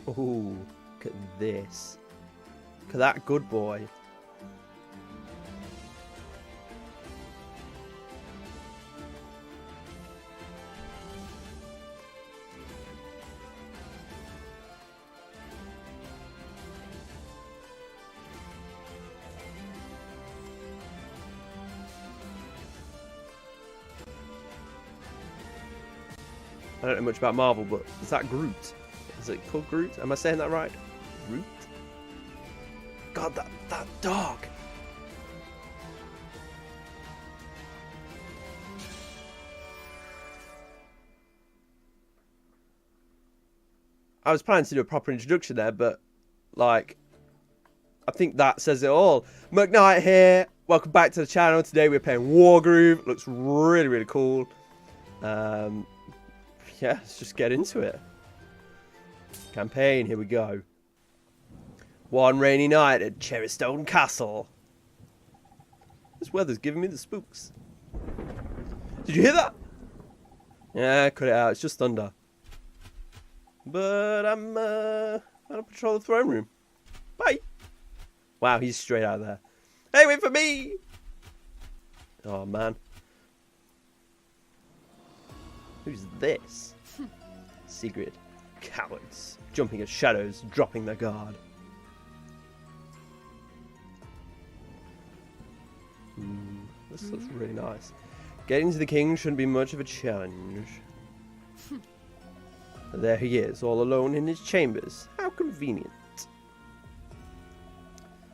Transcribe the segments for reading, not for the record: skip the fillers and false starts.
Ooh, look at this. Look at that good boy. I don't know much about Marvel, but is that Groot? Is it called Groot? Am I saying that right? Groot? God, that dog! I was planning to do a proper introduction there, but, like, I think that says it all. McKnight here. Welcome back to the channel. Today we're playing Wargroove. Looks really, really cool. Yeah, let's just get into it. Campaign, here we go. One rainy night at Cherrystone Castle. This weather's giving me the spooks. Did you hear that? Yeah, cut it out. It's just thunder. But I'm on patrol of the throne room. Bye. Wow, he's straight out of there. Hey, wait for me! Oh, man. Who's this? Sigrid. Cowards. Jumping at shadows, dropping their guard. This looks really nice. Getting to the king shouldn't be much of a challenge. There he is, all alone in his chambers. How convenient.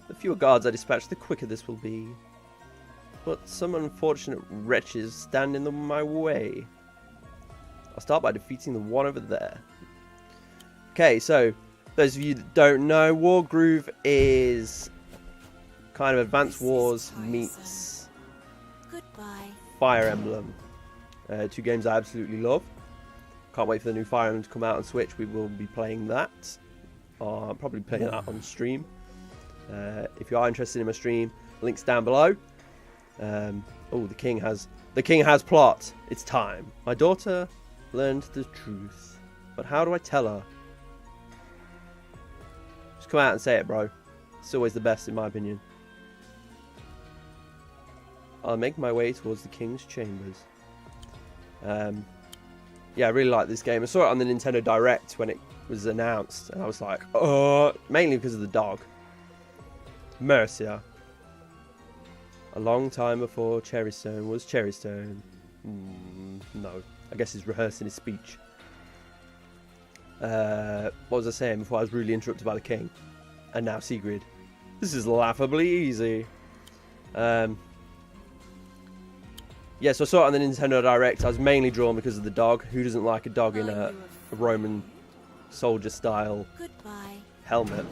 The fewer guards I dispatch, the quicker this will be. But some unfortunate wretches stand in my way. I'll start by defeating the one over there. Okay, so those of you that don't know, Wargroove is kind of Advanced Wars meets Fire Emblem. Two games I absolutely love. Can't wait for the new Fire Emblem to come out on Switch. We will be playing that. Probably playing that on stream. If you are interested in my stream, links down below. Oh, the king has plot. It's time. My daughter learned the truth, but how do I tell her? Just come out and say it, bro. It's always the best, in my opinion. I'll make my way towards the king's chambers. Yeah, I really like this game. I saw it on the Nintendo Direct when it was announced, and I was like, oh, mainly because of the dog. Mercia. A long time before Cherrystone was Cherrystone. No. I guess he's rehearsing his speech. What was I saying before I was rudely interrupted by the king? And now Sigrid. This is laughably easy. Yeah, so I saw it on the Nintendo Direct. I was mainly drawn because of the dog. Who doesn't like a dog in a Roman soldier style helmet?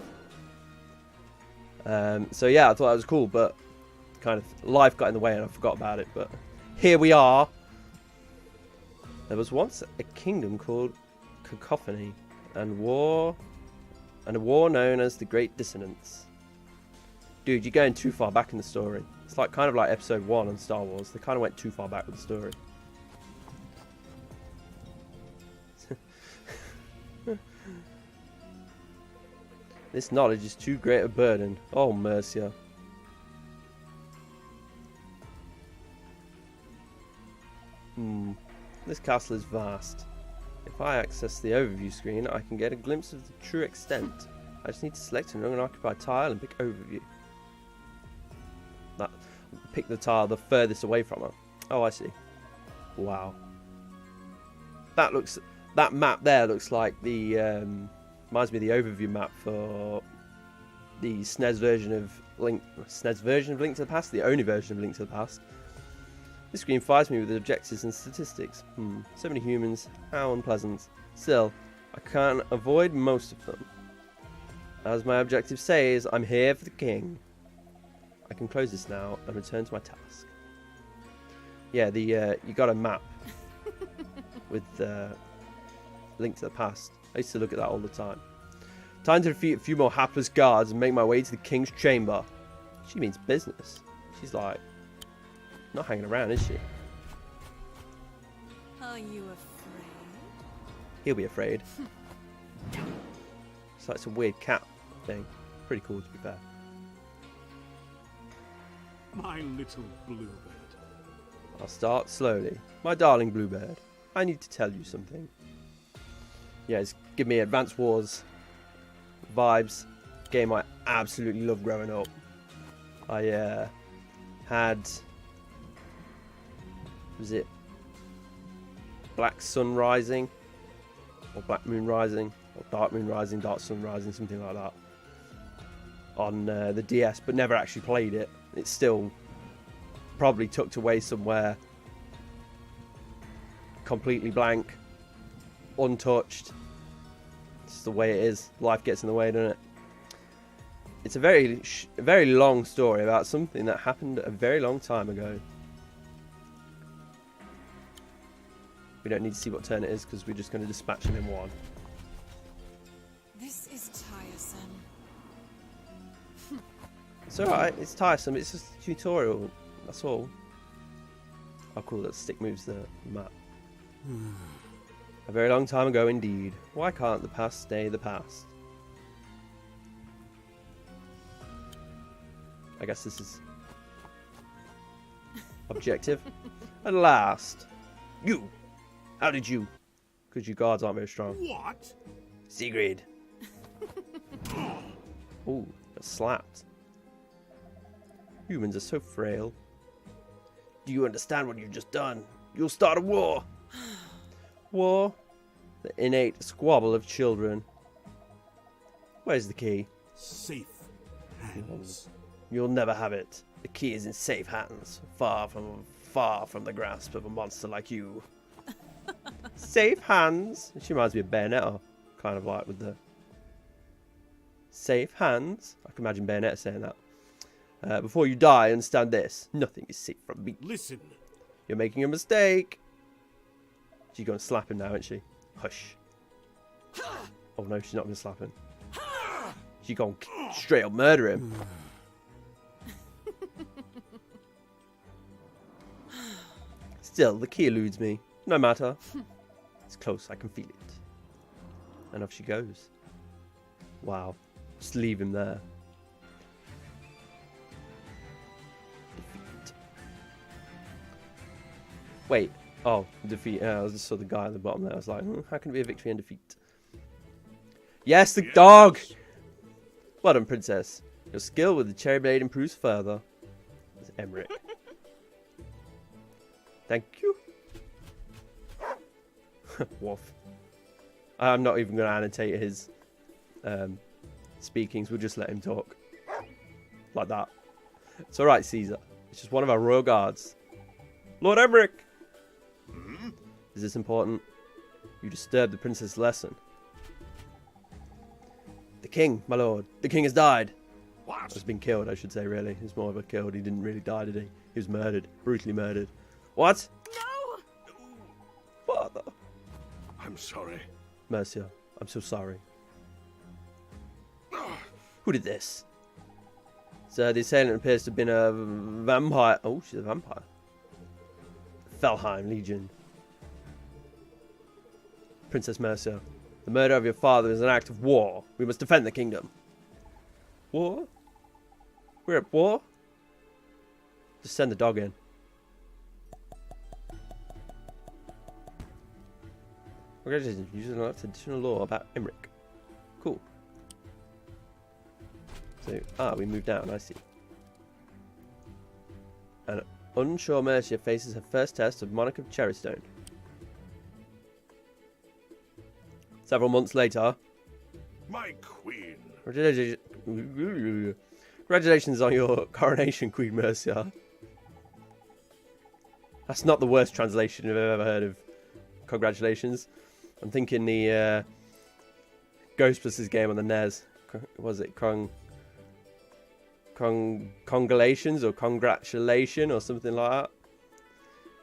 So yeah, I thought that was cool, but kind of life got in the way and I forgot about it. But here we are. There was once a kingdom called Cacophony, and a war known as the Great Dissonance. Dude, you're going too far back in the story. It's like kind of like Episode 1 on Star Wars. They kind of went too far back with the story. This knowledge is too great a burden. Oh, Mercia. This castle is vast. If I access the overview screen, I can get a glimpse of the true extent. I just need to select an unoccupied tile and pick overview. Pick the tile the furthest away from her. Oh, I see. Wow. That map there looks like the reminds me of the overview map for the SNES version of Link to the Past, the only version of Link to the Past. This screen fires me with objectives and statistics. So many humans, how unpleasant. Still, I can't avoid most of them. As my objective says, I'm here for the king. I can close this now and return to my task. Yeah, you got a map with Link to the Past. I used to look at that all the time. Time to defeat a few more hapless guards and make my way to the king's chamber. She means business. She's like, not hanging around, is she? Are you afraid? He'll be afraid. It's like some weird cat thing. Pretty cool, to be fair. My little bluebird. I'll start slowly. My darling bluebird, I need to tell you something. Yeah, it's give me Advance Wars vibes. Game I absolutely loved growing up. I had... Was it Black Sun Rising? Or Black Moon Rising? Or Dark Moon Rising, Dark Sun Rising, something like that. On the DS, but never actually played it. It's still probably tucked away somewhere. Completely blank. Untouched. It's the way it is. Life gets in the way, doesn't it? It's a very long story about something that happened a very long time ago. We don't need to see what turn it is because we're just going to dispatch him in one. This is tiresome. It's alright, it's tiresome, it's just a tutorial, that's all. Oh cool, that stick moves the map. A very long time ago indeed. Why can't the past stay the past? I guess this is objective. At last. You! How did you? Because your guards aren't very strong. What? Sigrid. Ooh, got slapped. Humans are so frail. Do you understand what you've just done? You'll start a war. War? The innate squabble of children. Where's the key? Safe hands. You'll never have it. The key is in safe hands, far from the grasp of a monster like you. Safe hands? She reminds me of Bayonetta, kind of like with the safe hands. I can imagine Bayonetta saying that. Before you die, understand this. Nothing is safe from me. Listen. You're making a mistake. She's going to slap him now, isn't she? Hush. Oh no, she's not going to slap him. She's going to straight up murder him. Still, the key eludes me. No matter. It's close, I can feel it. And off she goes. Wow. Just leave him there. Defeat. Wait. Oh, defeat. I just saw the guy at the bottom there. I was like, how can it be a victory and defeat? Yes, the dog! Well done, princess. Your skill with the cherry blade improves further. It's Emmerich. Thank you. Woof. I'm not even going to annotate his speakings. We'll just let him talk. Like that. It's alright, Caesar. It's just one of our royal guards. Lord Emmerich! Is this important? You disturbed the princess' lesson. The king, my lord. The king has died. What? Has been killed, I should say, really. He's more of a killed. He didn't really die, did he? He was murdered. Brutally murdered. What? No! Father. I'm sorry. Mercia, I'm so sorry. Who did this? So the assailant appears to have been a vampire. Oh, she's a vampire. Felheim Legion. Princess Mercia, the murder of your father is an act of war. We must defend the kingdom. War? We're at war? Just send the dog in. Congratulations, using an additional law about Emmerich. Cool. So, we moved down, I see. An unsure Mercia faces her first test of Monarch of Cherrystone. Several months later. My queen. Congratulations on your coronation, Queen Mercia. That's not the worst translation I've ever heard of congratulations. I'm thinking the Ghostbusters game on the NES. Was it congratulations or congratulation or something like that?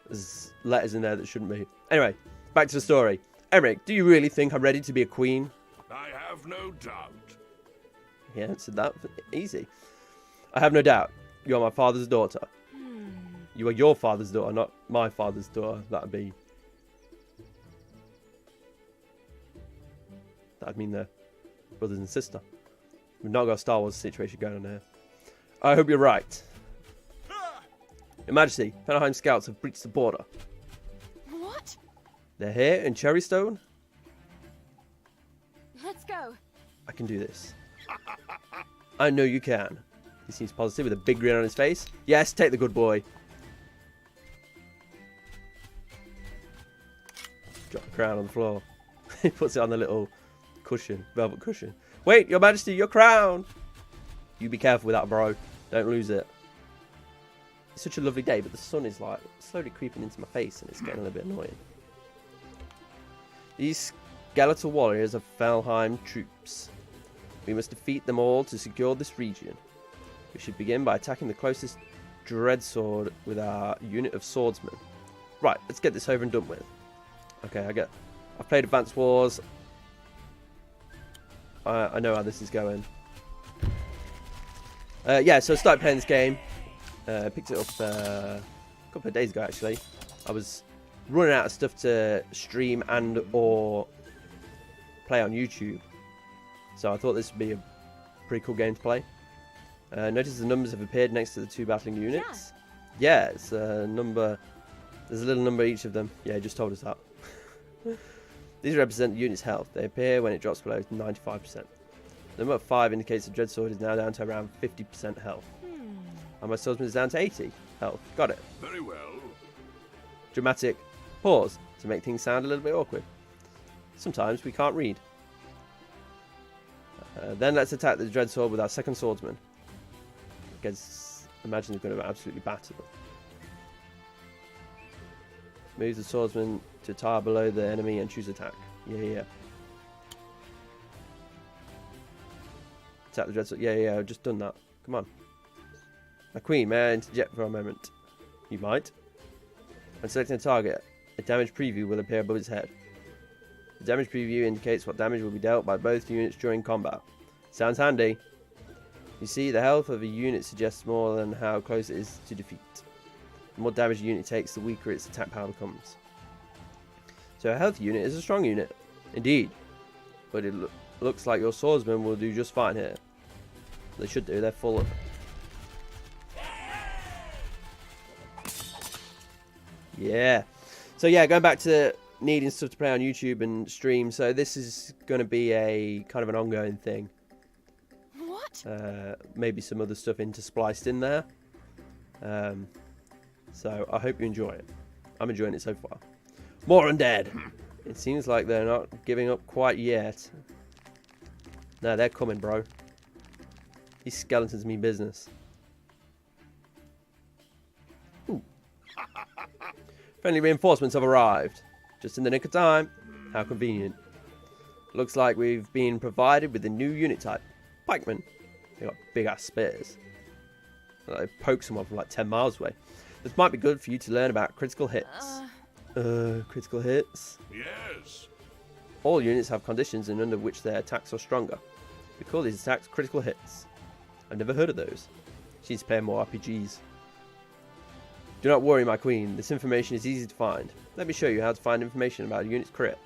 There's letters in there that shouldn't be. Anyway, back to the story. Emmerich, do you really think I'm ready to be a queen? I have no doubt. He answered that easy. I have no doubt. You are my father's daughter. You are your father's daughter, not my father's daughter. That'd mean the brothers and sister. We've not got a Star Wars situation going on here. I hope you're right. Your Majesty, Fenheim scouts have breached the border. What? They're here in Cherrystone. Let's go. I can do this. I know you can. He seems positive with a big grin on his face. Yes, take the good boy. Drop the crown on the floor. He puts it on the little cushion, velvet cushion. Wait, Your Majesty, your crown! You be careful with that, bro. Don't lose it. It's such a lovely day, but the sun is like slowly creeping into my face and it's getting a little bit annoying. These skeletal warriors are Felheim troops. We must defeat them all to secure this region. We should begin by attacking the closest dread sword with our unit of swordsmen. Right, let's get this over and done with. Okay, I've played Advanced Wars. I know how this is going. Yeah, so I started playing this game. Picked it up a couple of days ago, actually. I was running out of stuff to stream and or play on YouTube. So I thought this would be a pretty cool game to play. Notice the numbers have appeared next to the two battling units. Yeah, it's a number. There's a little number each of them. Yeah, he just told us that. These represent the unit's health. They appear when it drops below 95%. Number 5 indicates the Dreadsword is now down to around 50% health. And my swordsman is down to 80 health. Got it. Very well. Dramatic pause to make things sound a little bit awkward. Sometimes we can't read. Then let's attack the Dreadsword with our second swordsman. Because imagine he's going to absolutely batter them. Move the swordsman to a tile below the enemy and choose attack. Yeah. Attack the Dreadsword. Yeah, I've just done that. Come on. My queen, may I interject for a moment? You might. When selecting a target, a damage preview will appear above its head. The damage preview indicates what damage will be dealt by both units during combat. Sounds handy. You see, the health of a unit suggests more than how close it is to defeat. The more damage a unit takes, the weaker its attack power becomes. So a healthy unit is a strong unit. Indeed. But it looks like your swordsman will do just fine here. They should do, they're full of... Yeah. So yeah, going back to needing stuff to play on YouTube and stream. So this is going to be a kind of an ongoing thing. What? Maybe some other stuff interspliced in there. So I hope you enjoy it. I'm enjoying it so far. More undead. It seems like they're not giving up quite yet. No, they're coming, bro. These skeletons mean business. Ooh. Friendly reinforcements have arrived. Just in the nick of time. How convenient. Looks like we've been provided with a new unit type. Pikemen. They got big ass spears. They poke someone from like 10 miles away. This might be good for you to learn about critical hits. Critical hits. Yes. All units have conditions and under which their attacks are stronger. We call these attacks critical hits. I've never heard of those. She needs to play more RPGs. Do not worry, my queen. This information is easy to find. Let me show you how to find information about a unit's crit.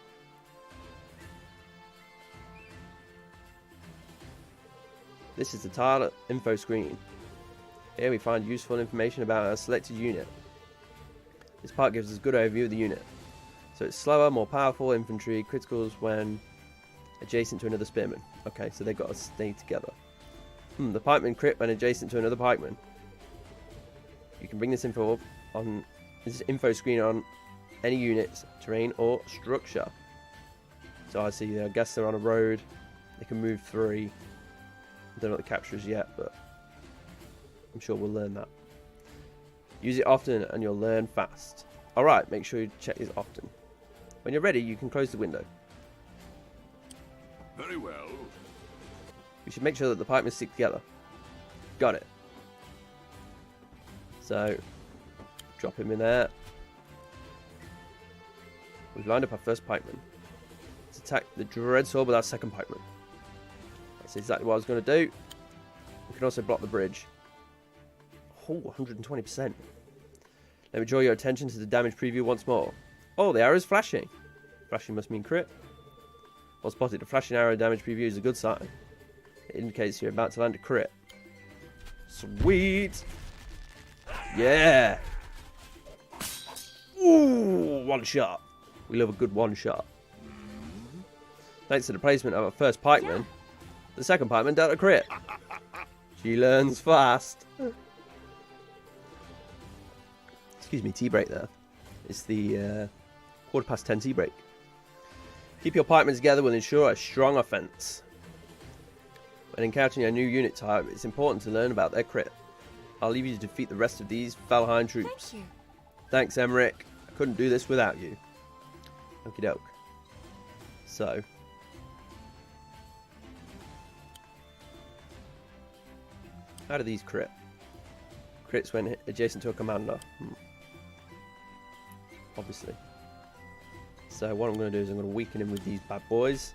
This is the tile info screen. Here we find useful information about our selected unit. This part gives us a good overview of the unit. So it's slower, more powerful infantry, criticals when adjacent to another spearman. Okay, so they've got to stay together. The pikeman crit when adjacent to another pikeman. You can bring this info up on this info screen on any units, terrain or structure. So I see, I guess they're on a road. They can move 3. I don't know what the capture is yet, but I'm sure we'll learn that. Use it often and you'll learn fast. Alright, make sure you check this often. When you're ready, you can close the window. Very well. We should make sure that the pikemen stick together. Got it. So, drop him in there. We've lined up our first pikeman. Let's attack the Dreadsword with our second pikeman. That's exactly what I was going to do. We can also block the bridge. Oh, 120%. Let me draw your attention to the damage preview once more. Oh, the arrow's flashing. Flashing must mean crit. Well spotted. A flashing arrow damage preview is a good sign. It indicates you're about to land a crit. Sweet! Yeah! Ooh, one shot. We love a good one shot. Thanks to the placement of our first pikeman, the second pikeman dealt a crit. She learns fast. Excuse me, tea break there. It's the 10:15 tea break. Keep your pikemen together will ensure a strong offense. When encountering a new unit type, it's important to learn about their crit. I'll leave you to defeat the rest of these Felheim troops. Thank you. Thanks, Emmerich. I couldn't do this without you. Okie doke. So. How do these crit? Crits when hit adjacent to a commander. Obviously. So what I'm going to do is I'm going to weaken him with these bad boys.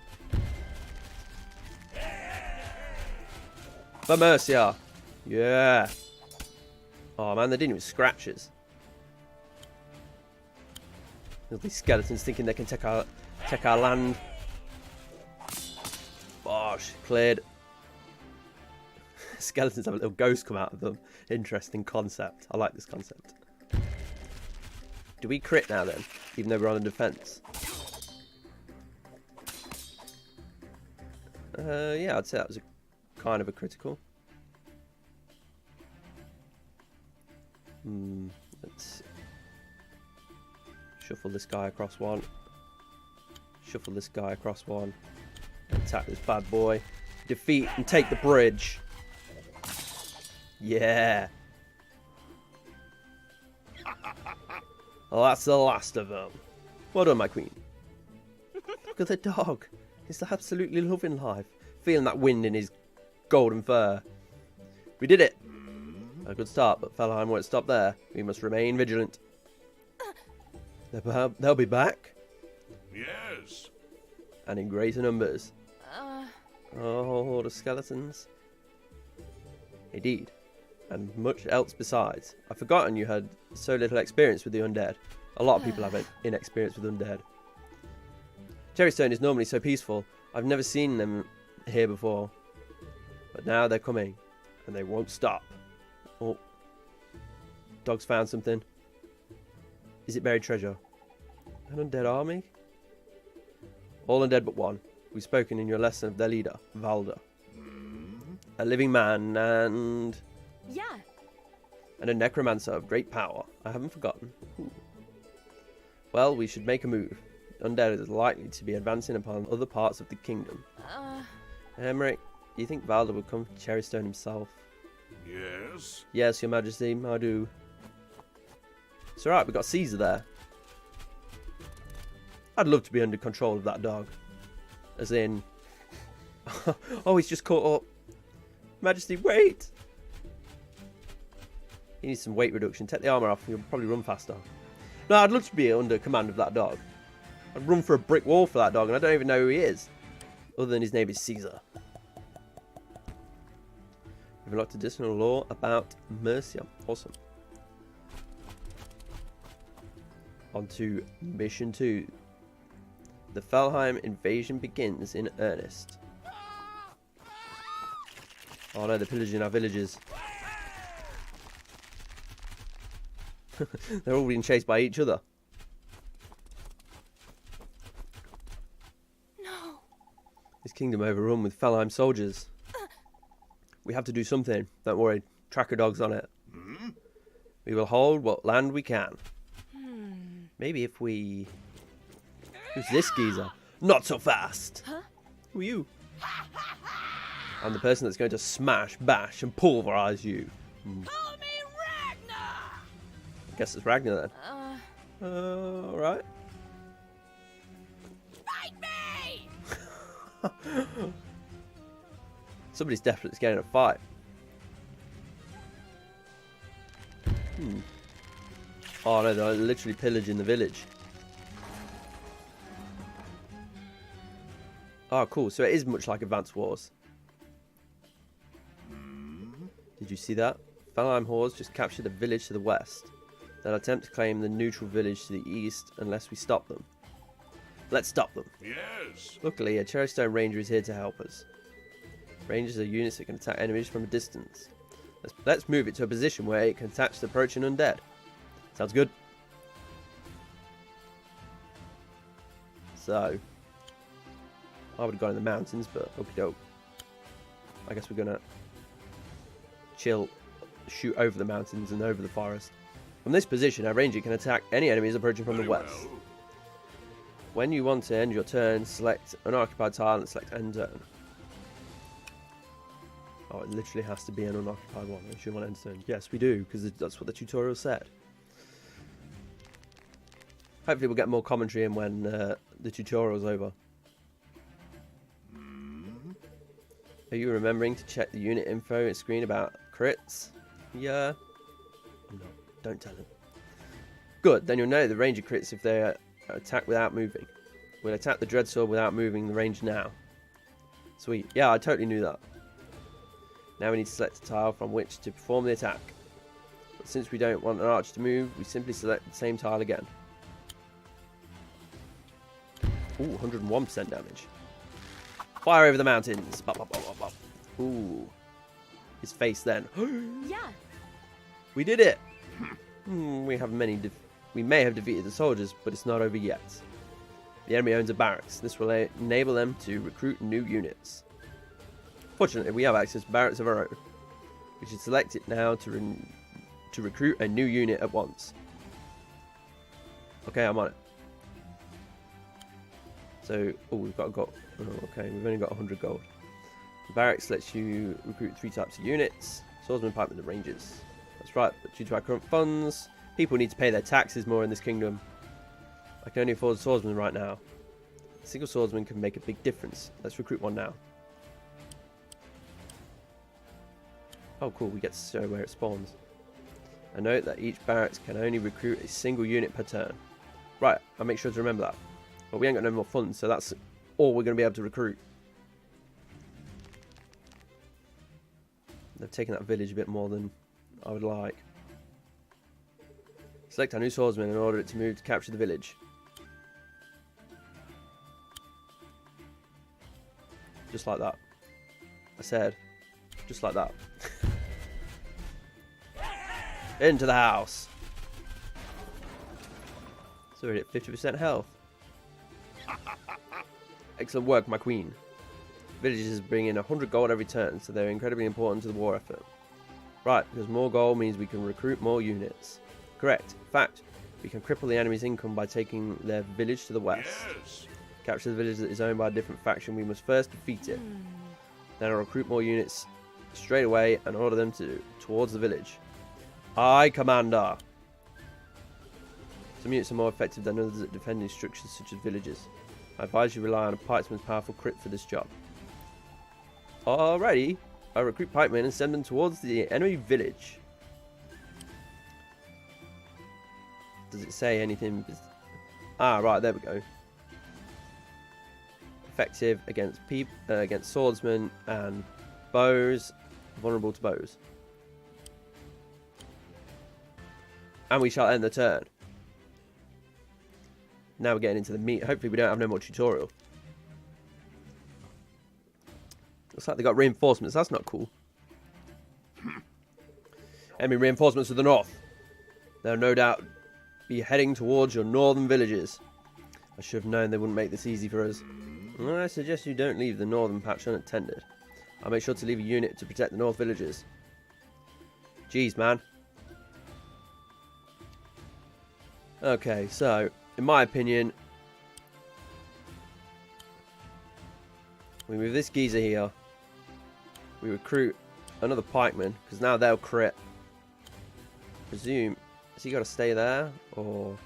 For Mercia! Yeah! Oh man, they didn't even scratch us. These skeletons thinking they can take our land. Bosh, cleared. Skeletons have a little ghost come out of them. Interesting concept. I like this concept. Do we crit now then? Even though we're on a defense? Yeah, I'd say that was a kind of a critical. Let's shuffle this guy across one. Shuffle this guy across one. Attack this bad boy. Defeat and take the bridge. Yeah. Well, that's the last of them. Well done, my queen. Look at the dog. He's absolutely loving life. Feeling that wind in his golden fur. We did it. A good start, but Felheim won't stop there. We must remain vigilant. They'll be back. Yes. And in greater numbers. Oh, the skeletons. Indeed. And much else besides. I've forgotten you had so little experience with the undead. A lot of people have inexperience with undead. Cherrystone is normally so peaceful. I've never seen them here before. But now they're coming. And they won't stop. Oh. Dog's found something. Is it buried treasure? An undead army? All undead but one. We've spoken in your lesson of their leader, Valda. A living man and... Yeah. And a necromancer of great power. I haven't forgotten. Ooh. Well, we should make a move. Undead is likely to be advancing upon other parts of the kingdom. Emmerich, do you think Valda would come to Cherrystone himself? Yes. Yes, your majesty, I do. It's alright, we got Caesar there. I'd love to be under control of that dog. As in... oh, he's just caught up. Majesty, wait! He needs some weight reduction. Take the armour off and you'll probably run faster. No, I'd love to be under command of that dog. I'd run for a brick wall for that dog and I don't even know who he is. Other than his name is Caesar. We've unlocked additional lore about Mercia. Awesome. On to Mission 2. The Felheim invasion begins in earnest. Oh no, they're pillaging our villages. They're all being chased by each other. No. This kingdom overrun with Felheim soldiers. We have to do something. Don't worry. Tracker dogs on it. We will hold what land we can. Maybe if we... Who's this geezer? Not so fast. Huh? Who are you? I'm the person that's going to smash, bash, and pulverize you. Call me Ragnar. Guess it's Ragnar then. Alright. Fight me! Somebody's desperate to get in a fight. Oh no, they're literally pillaging the village. Oh cool, so it is much like Advance Wars. Did you see that? Felheim hordes just captured a village to the west. They'll attempt to claim the neutral village to the east unless we stop them. Let's stop them. Yes. Luckily, a Cherrystone Ranger is here to help us. Rangers are units that can attack enemies from a distance. Let's move it to a position where it can attach the approaching undead. Sounds good. So, I would have gone in the mountains, but okie doke. I guess we're gonna chill, shoot over the mountains and over the forest. From this position, our ranger can attack any enemies approaching from the Very west. well. When you want to end your turn, select an unoccupied tile and select end turn. Oh, it literally has to be an unoccupied one. If you want to end turn. Yes, we do, because that's what the tutorial said. Hopefully we'll get more commentary in when the tutorial's over. Are you remembering to check the unit info screen about crits? Yeah. No, don't tell him. Good, then you'll know the ranger crits if they attack without moving. We'll attack the dreadsword without moving the range now. Sweet. Yeah, I totally knew that. Now we need to select a tile from which to perform the attack. But since we don't want an archer to move, we simply select the same tile again. Ooh, 101% damage. Fire over the mountains. Bop, bop, bop, bop, bop. Ooh. His face then. Yeah. We did it! We may have defeated the soldiers, but it's not over yet. The enemy owns a barracks. This will enable them to recruit new units. Fortunately, we have access to barracks of our own. We should select it now to recruit a new unit at once. Okay, I'm on it. So, oh, we've got gold. Oh, okay, we've only got 100 gold. The barracks lets you recruit 3 types of units: swordsmen, pikemen, and rangers. That's right, but due to our current funds, people need to pay their taxes more in this kingdom. I can only afford a swordsman right now. A single swordsman can make a big difference. Let's recruit one now. Oh cool, we get to show where it spawns. A note that each barracks can only recruit a single unit per turn. Right, I'll make sure to remember that. But we ain't got no more funds, so that's all we're going to be able to recruit. They've taken that village a bit more than I would like. Select our new swordsman and order it to move to capture the village. Just like that. I said, just like that. Into the house. So we're at 50% health. Excellent work, my queen. Villages bring in 100 gold every turn, so they're incredibly important to the war effort. Right, because more gold means we can recruit more units. Correct. In fact, we can cripple the enemy's income by taking their village to the west. Yes. Capture the village that is owned by a different faction. We must first defeat it. Then I'll recruit more units straight away and order them towards the village. Aye, Commander. Some units are more effective than others at defending structures such as villages. I advise you rely on a pikeman's powerful crit for this job. Alrighty, I'll recruit pikemen and send them towards the enemy village. Does it say anything? Ah, right, there we go. Effective against against swordsmen and bows, vulnerable to bows. And we shall end the turn. Now we're getting into the meat. Hopefully we don't have no more tutorial. Looks like they got reinforcements. That's not cool. Enemy reinforcements to the north. They'll no doubt be heading towards your northern villages. I should have known they wouldn't make this easy for us. I suggest you don't leave the northern patch unattended. I'll make sure to leave a unit to protect the north villages. Jeez, man. Okay, so, in my opinion, we move this geezer here. We recruit another pikeman, because now they'll crit. Presume, has he got to stay there, or...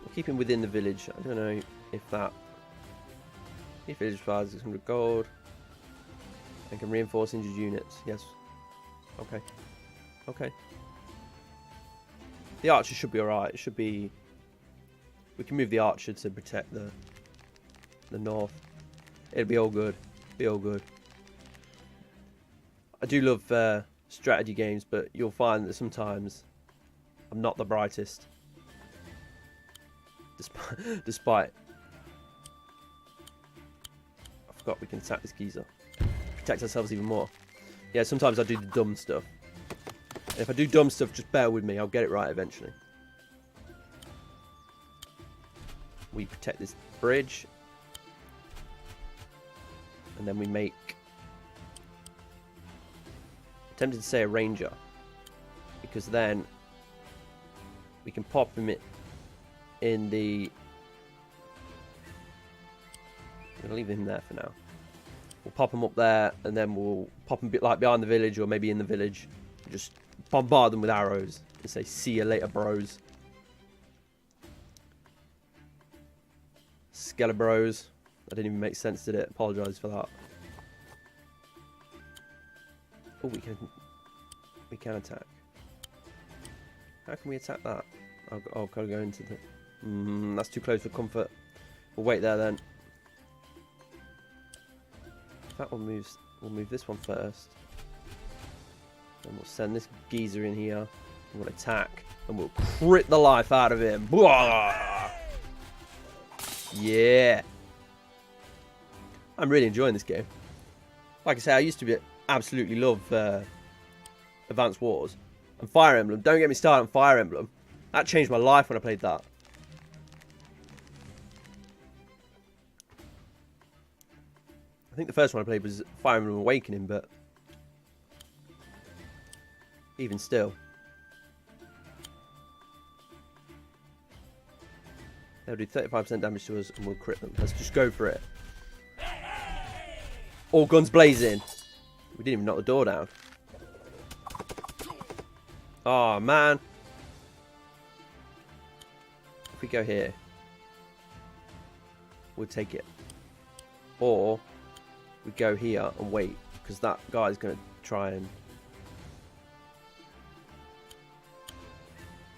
We'll keep him within the village. I don't know if that... Each village provides 600 gold. And can reinforce injured units. Yes. Okay. Okay. The archer should be alright. It should be... We can move the archer to protect the north. It'll be all good. Be all good. I do love strategy games, but you'll find that sometimes I'm not the brightest. Despite. I forgot we can attack this geezer. Protect ourselves even more. Yeah, sometimes I do the dumb stuff. And if I do dumb stuff, just bear with me. I'll get it right eventually. We protect this bridge. And then we make... I'm tempted to say a ranger. Because then we can pop him in the... I'm going to leave him there for now. We'll pop him up there, and then we'll pop him a bit like behind the village, or maybe in the village. Just bombard them with arrows and say, "See you later, bros." Skelebros. That didn't even make sense, did it? Apologise for that. Oh, we can attack. How can we attack that? Oh, gotta go into the... that's too close for comfort. We'll wait there then. That one moves. We'll move this one first. And we'll send this geezer in here. We'll attack. And we'll crit the life out of him. Yeah. I'm really enjoying this game. Like I say, I used to absolutely love Advanced Wars. And Fire Emblem. Don't get me started on Fire Emblem. That changed my life when I played that. I think the first one I played was Fire Emblem Awakening, but even still. They'll do 35% damage to us and we'll crit them. Let's just go for it. All guns blazing. We didn't even knock the door down. Oh, man. If we go here, we'll take it. Or we go here and wait, because that guy's going to try and...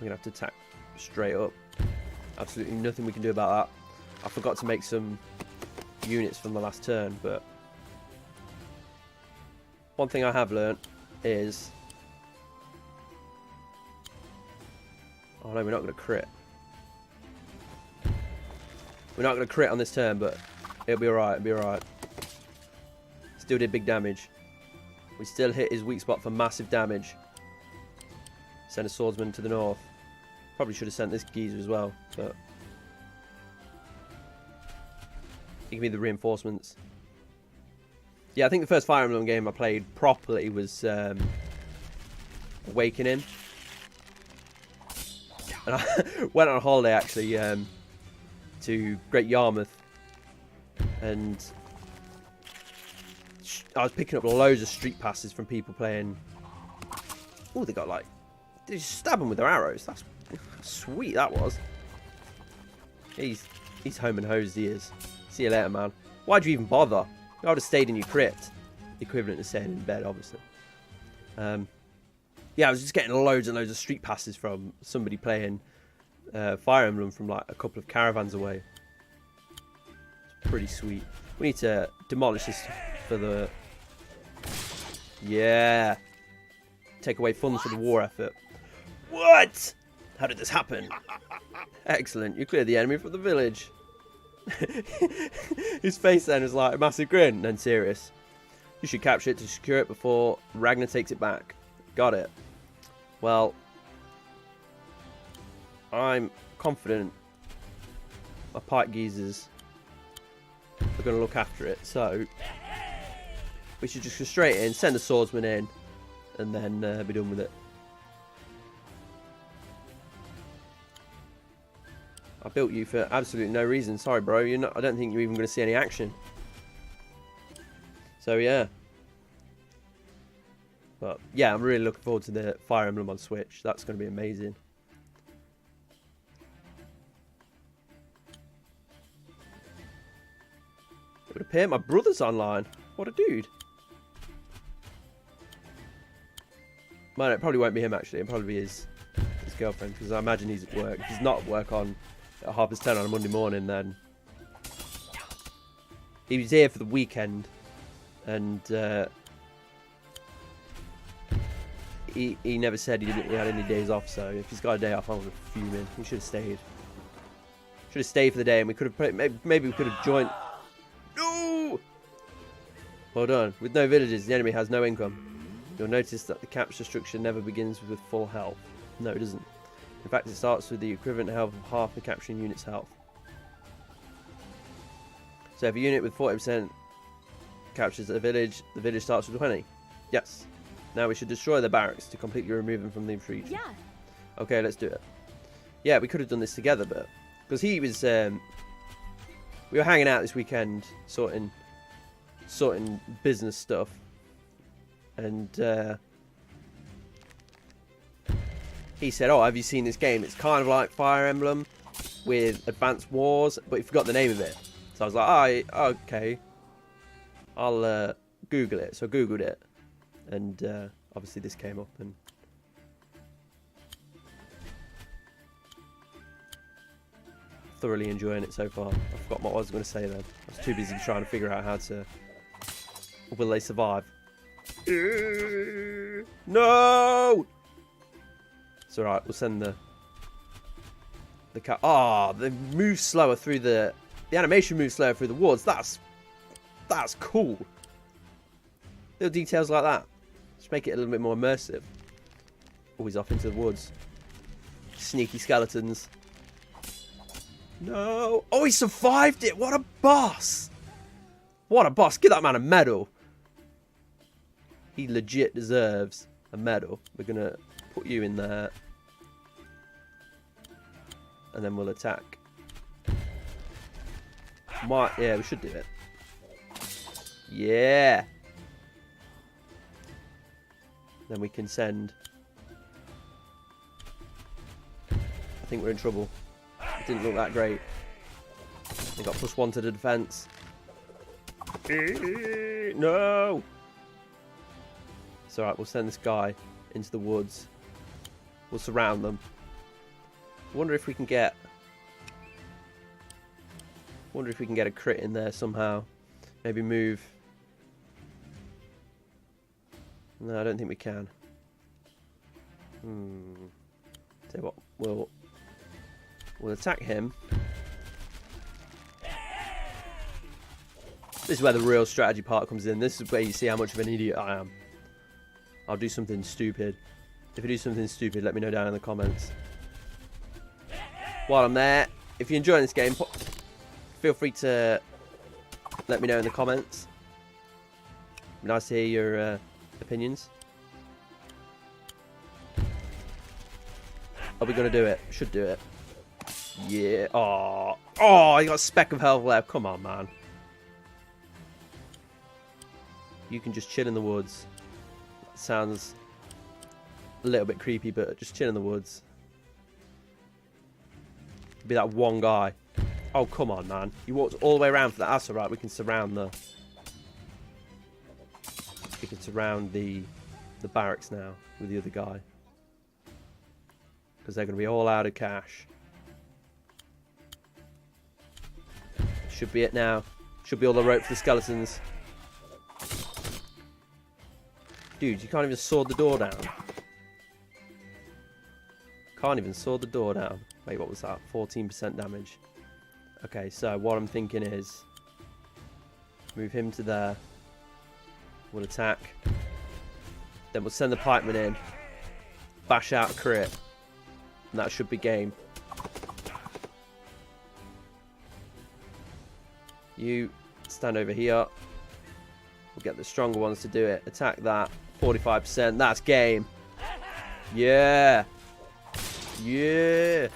We're going to have to attack straight up. Absolutely nothing we can do about that. I forgot to make some units from the last turn, but... One thing I have learnt is... Oh no, we're not going to crit. We're not going to crit on this turn, but it'll be alright, it'll be alright. Still did big damage. We still hit his weak spot for massive damage. Send a swordsman to the north. Probably should have sent this geezer as well, but... He can be the reinforcements. Yeah, I think the first Fire Emblem game I played properly was Awakening. And I went on a holiday actually to Great Yarmouth, and I was picking up loads of street passes from people playing. Oh, they got like, they just stab them with their arrows. That's sweet. That was. He's home and hosed. He is. See you later, man. Why'd you even bother? I would have stayed in your crypt. Equivalent to staying in bed, obviously. Yeah, I was just getting loads and loads of street passes from somebody playing Fire Emblem from like a couple of caravans away. It's pretty sweet. We need to demolish this for the... Yeah. Take away funds for the war effort. What? How did this happen? Excellent. You cleared the enemy from the village. His face then is like a massive grin. Then serious. You should capture it to secure it before Ragnar takes it back. Got it. Well, I'm confident my pike geezers are going to look after it. So we should just go straight in, send the swordsman in, and then be done with it. I built you for absolutely no reason. Sorry, bro. You're not. I don't think you're even going to see any action. So yeah. But yeah, I'm really looking forward to the Fire Emblem on Switch. That's going to be amazing. It would appear my brother's online. What a dude. Well, it probably won't be him actually. It'll probably be his girlfriend, because I imagine he's at work. If he's not at work at 10:30 on a Monday morning, then he was here for the weekend, and he never said he had any days off, so if he's got a day off, I would have fuming. He should have stayed. Should have stayed for the day, and we could have played. Maybe we could have joined. No! Well done. With no villages, the enemy has no income. You'll notice that the capture structure never begins with full health. No, it doesn't. In fact, it starts with the equivalent health of half the capturing unit's health. So if a unit with 40% captures a village, the village starts with 20. Yes. Now we should destroy the barracks to completely remove them from the region. Yeah. Okay, let's do it. Yeah, we could have done this together, but because he was, we were hanging out this weekend, sorting business stuff, and he said, "Oh, have you seen this game? It's kind of like Fire Emblem with Advanced Wars, but he forgot the name of it." So I was like, "Oh, okay, I'll Google it." So I googled it, and obviously this came up, and thoroughly enjoying it so far. I forgot what I was going to say then. I was too busy trying to figure out how to. Will they survive? No! It's alright, we'll send the cat. Ah, they move slower through the animation moves slower through the woods. That's cool. Little details like that. Just make it a little bit more immersive. Always off into the woods. Sneaky skeletons. No. Oh, he survived it. What a boss. What a boss. Give that man a medal. He legit deserves a medal. We're going to put you in there. And then we'll attack. Yeah, we should do it. Yeah. Then we can send. I think we're in trouble. It didn't look that great. They got +1 to the defense. No! It's alright, we'll send this guy into the woods. We'll surround them. I wonder if we can get a crit in there somehow. Maybe move. No, I don't think we can. Tell you what, we'll attack him. This is where the real strategy part comes in. This is where you see how much of an idiot I am. I'll do something stupid. If I do something stupid, let me know down in the comments. While I'm there, if you're enjoying this game, feel free to let me know in the comments. Nice to hear your opinions. Are we going to do it? Should do it. Yeah. Oh, you got a speck of health left. Come on, man. You can just chill in the woods. Sounds a little bit creepy, but just chill in the woods. Be that one guy. Oh, come on, man. You walked all the way around for that. That's alright. We can surround the barracks now with the other guy. Because they're going to be all out of cash. Should be it now. Should be all the rope for the skeletons. Dude, you can't even saw the door down. Can't even saw the door down. Wait, what was that? 14% damage. Okay, so what I'm thinking is move him to there. We'll attack. Then we'll send the pikeman in. Bash out a crit. And that should be game. You stand over here. We'll get the stronger ones to do it. Attack that. 45%. That's game. Yeah. Yeah.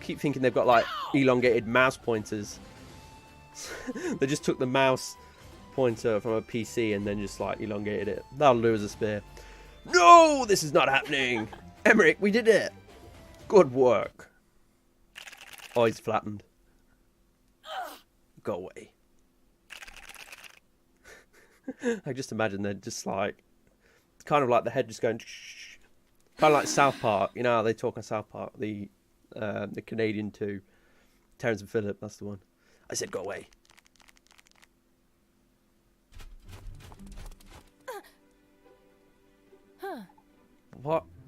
Keep thinking they've got like elongated mouse pointers. They just took the mouse pointer from a PC and then just like elongated it. That'll do as a spear. No, this is not happening. Emmerich, we did it. Good work. Oh, he's flattened. Go away. I just imagine they're just like, it's kind of like the head just going, shh. Kind of like South Park. You know how they talk on South Park, the Canadian too. Terrence and Phillip, that's the one. I said go away.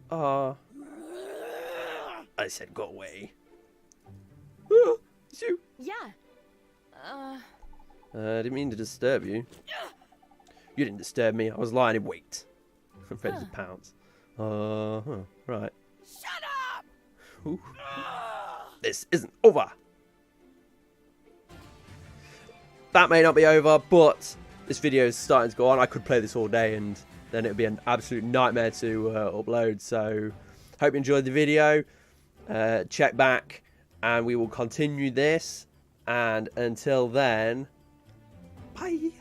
I said go away. Oh, it's you. Yeah. I didn't mean to disturb you. You didn't disturb me. I was lying in wait. I'm ready to pounce. Right. Shut up! Ooh. This isn't over. That may not be over, but this video is starting to go on. I could play this all day and then it would be an absolute nightmare to upload. So, hope you enjoyed the video. Check back and we will continue this. And until then, bye.